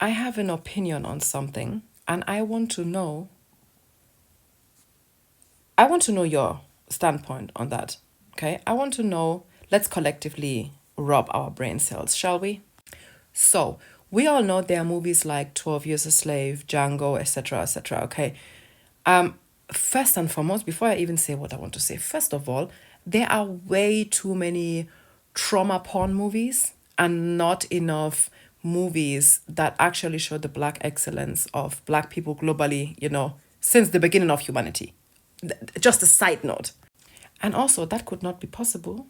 I have an opinion on something and I want to know your standpoint on that. Okay? I want to know, let's collectively rub our brain cells, shall we? So, we all know there are movies like 12 Years a Slave, Django, etc., etc., okay? First and foremost, before I even say what I want to say, first of all, there are way too many trauma porn movies and not enough movies that actually show the black excellence of black people globally, since the beginning of humanity. Just a side note. And also, that could not be possible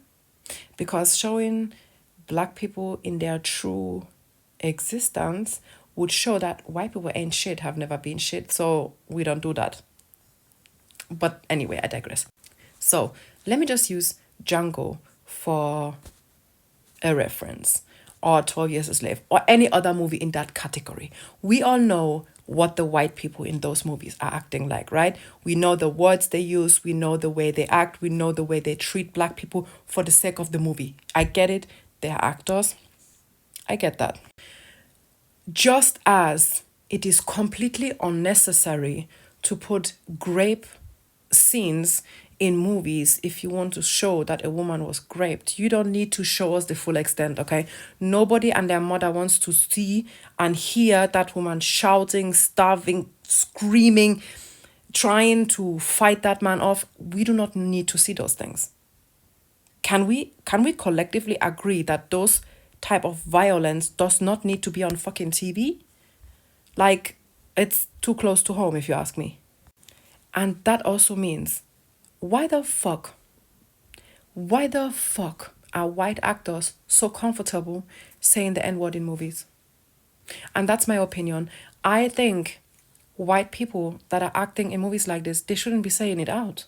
because showing black people in their true existence would show that white people ain't shit, have never been shit, so we don't do that. But anyway, I digress. So let me just use Django for a reference, or 12 Years a Slave, or any other movie in that category. We all know what the white people in those movies are acting like, right? We know the words they use, we know the way they act, we know the way they treat black people for the sake of the movie. I get it, they're actors. I get that. Just as it is completely unnecessary to put grape scenes in movies if you want to show that a woman was raped. You don't need to show us the full extent, okay? Nobody and their mother wants to see and hear that woman shouting, starving, screaming, trying to fight that man off. We do not need to see those things. Can we collectively agree that those type of violence does not need to be on fucking TV? Like, it's too close to home if you ask me. And that also means, why the fuck are white actors so comfortable saying the N-word in movies? And that's my opinion. I think white people that are acting in movies like this, they shouldn't be saying it out.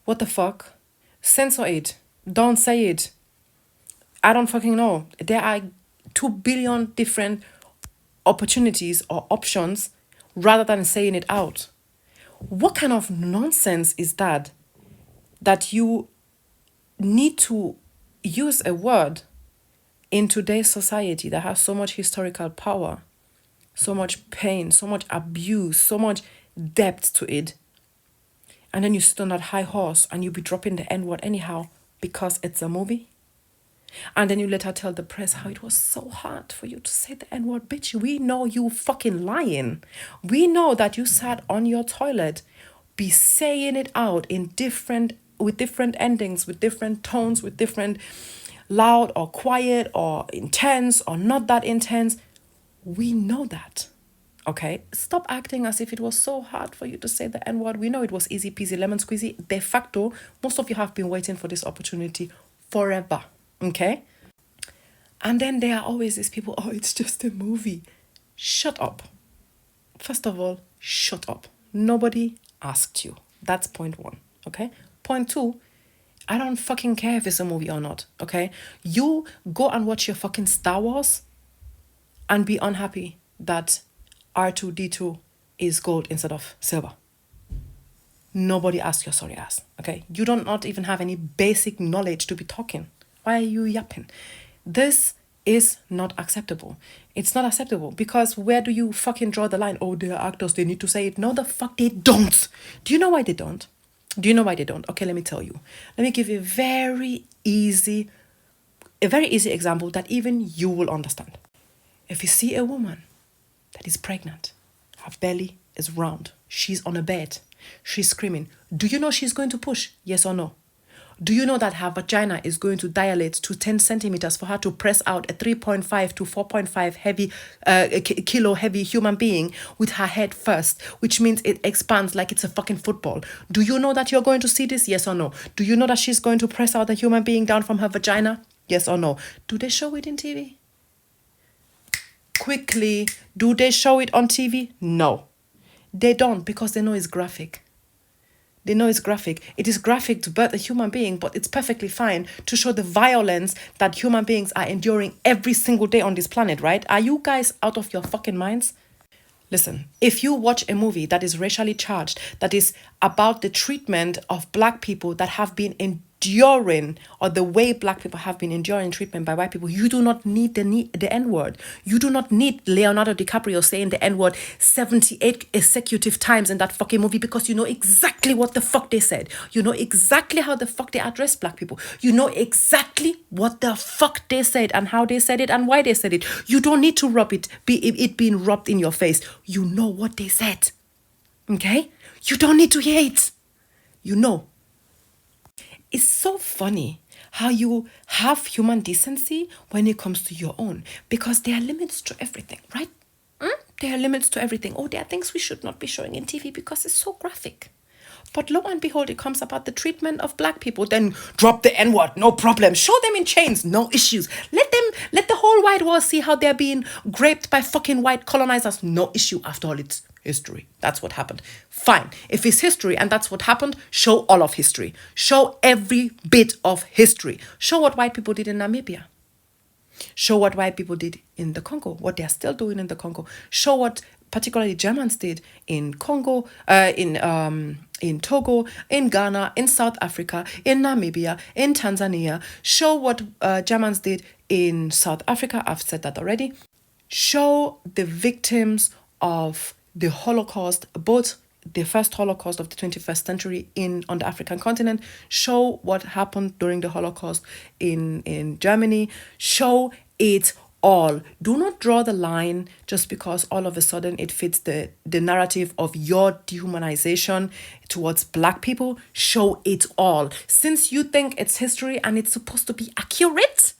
What the fuck? Censor it. Don't say it. I don't fucking know. There are 2 billion different opportunities or options rather than saying it out. What kind of nonsense is that? That you need to use a word in today's society that has so much historical power, so much pain, so much abuse, so much depth to it. And then you sit on that high horse and you be dropping the N-word anyhow because it's a movie. And then you later tell the press how it was so hard for you to say the N-word. Bitch, we know you fucking lying. We know that you sat on your toilet, be saying it out with different endings, with different tones, with different loud or quiet or intense or not that intense. We know that. Okay? Stop acting as if it was so hard for you to say the N-word. We know it was easy peasy lemon squeezy. De facto, most of you have been waiting for this opportunity forever. Okay? And then there are always these people, oh, it's just a movie. Shut up. First of all, shut up. Nobody asked you. That's point 1. Okay? Point 2, I don't fucking care if it's a movie or not. Okay? You go and watch your fucking Star Wars and be unhappy that R2-D2 is gold instead of silver. Nobody asked your sorry ass. Okay? You don't not even have any basic knowledge to be talking. Why are you yapping? This is not acceptable. It's not acceptable because where do you fucking draw the line? Oh, they're actors, they need to say it. No, the fuck they don't. Do you know why they don't? Okay, let me tell you. Let me give you a very easy example that even you will understand. If you see a woman that is pregnant, her belly is round, she's on a bed, she's screaming, do you know she's going to push? Yes or no? Do you know that her vagina is going to dilate to 10 centimeters for her to press out a 3.5 to 4.5 heavy, kilo heavy human being with her head first, which means it expands like it's a fucking football? Do you know that you're going to see this? Yes or no? Do you know that she's going to press out a human being down from her vagina? Yes or no? Do they show it in TV? Quickly, do they show it on TV? No. They don't, because they know it's graphic. They know it's graphic. It is graphic to birth a human being, but it's perfectly fine to show the violence that human beings are enduring every single day on this planet, right? Are you guys out of your fucking minds? Listen, if you watch a movie that is racially charged, that is about the treatment of black people that have been enduring, or the way black people have been enduring treatment by white people, you do not need the N-word. You do not need Leonardo DiCaprio saying the N-word 78 consecutive times in that fucking movie, because you know exactly what the fuck they said. You know exactly how the fuck they addressed black people. You know exactly what the fuck they said and how they said it and why they said it. You don't need to rub it, it being rubbed in your face. You know what they said. Okay? You don't need to hear it. You know. It's so funny how you have human decency when it comes to your own, because there are limits to everything, right? There are limits to everything. Oh, there are things we should not be showing in TV because it's so graphic. But lo and behold, it comes about the treatment of black people. Then drop the N-word, no problem. Show them in chains, no issues. Let the whole white world see how they're being raped by fucking white colonizers, no issue. After all, it's history. That's what happened. Fine. If it's history and that's what happened, show all of history. Show every bit of history. Show what white people did in Namibia. Show what white people did in the Congo, what they're still doing in the Congo. Show what particularly Germans did in Congo, in Togo, in Ghana, in South Africa, in Namibia, in Tanzania. Show what Germans did in South Africa. I've said that already. Show the victims of the Holocaust, both the first Holocaust of the 21st century on the African continent. Show what happened during the Holocaust in Germany. Show it all. Do not draw the line just because all of a sudden it fits the narrative of your dehumanization towards black people. Show it all. Since you think it's history and it's supposed to be accurate,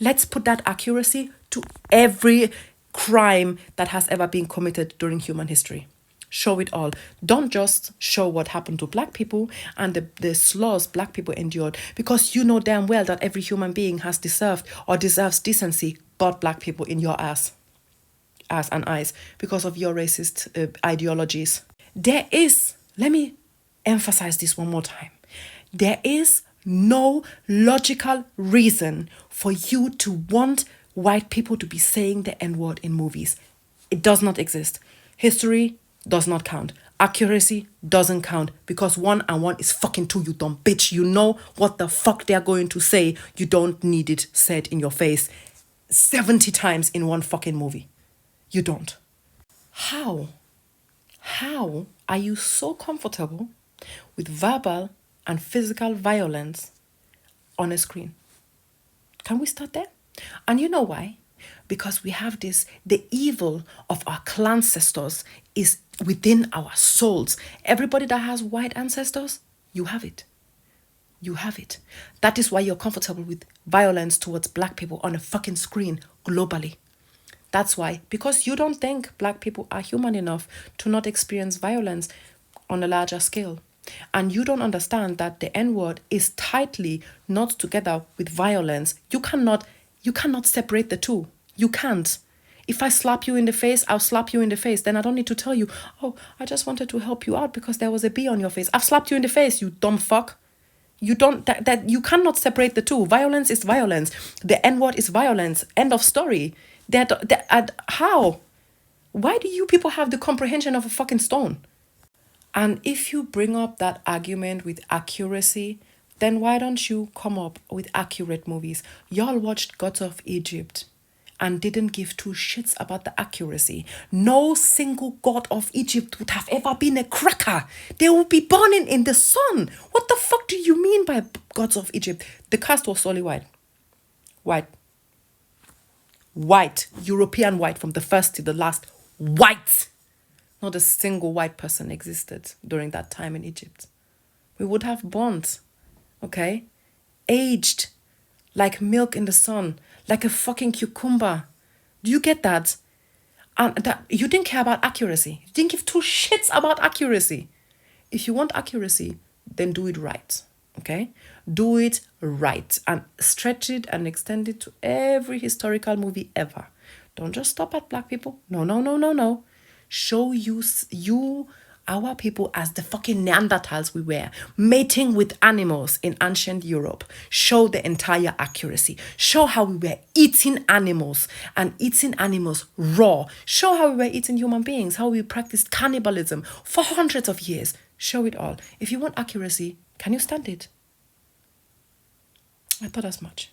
let's put that accuracy to every crime that has ever been committed during human history. Show it all. Don't just show what happened to black people and the slurs black people endured, because you know damn well that every human being has deserved or deserves decency but black people in your ass and eyes because of your racist ideologies. Let me emphasize this one more time. There is no logical reason for you to want white people to be saying the N-word in movies. It does not exist. History does not count. Accuracy doesn't count, because 1 and 1 is fucking 2, you dumb bitch. You know what the fuck they're going to say. You don't need it said in your face 70 times in one fucking movie. You don't. How are you so comfortable with verbal and physical violence on a screen? Can we start there? And you know why? Because we have this, the evil of our clan ancestors is within our souls. Everybody that has white ancestors, you have it. You have it. That is why you're comfortable with violence towards black people on a fucking screen globally. That's why. Because you don't think black people are human enough to not experience violence on a larger scale. And you don't understand that the N-word is tightly knotted together with violence. You cannot separate the two. You can't. If I slap you in the face, I'll slap you in the face. Then I don't need to tell you, oh, I just wanted to help you out because there was a bee on your face. I've slapped you in the face, you dumb fuck. You don't, that you cannot separate the two. Violence is violence. The N-word is violence. End of story. How? Why do you people have the comprehension of a fucking stone? And if you bring up that argument with accuracy, then why don't you come up with accurate movies? Y'all watched Gods of Egypt and didn't give two shits about the accuracy. No single god of Egypt would have ever been a cracker. They would be burning in the sun. What the fuck do you mean by Gods of Egypt? The cast was solely white. White. European white from the first to the last. White. Not a single white person existed during that time in Egypt. We would have burnt. Okay? Aged like milk in the sun, like a fucking cucumber. Do you get that? And that you didn't care about accuracy. You didn't give two shits about accuracy. If you want accuracy, then do it right. Okay? Do it right and stretch it and extend it to every historical movie ever. Don't just stop at black people. No. Show you our people as the fucking Neanderthals we were, mating with animals in ancient Europe. Show the entire accuracy. Show how we were eating animals and eating animals raw. Show how we were eating human beings, how we practiced cannibalism for hundreds of years. Show it all. If you want accuracy, can you stand it? I thought as much.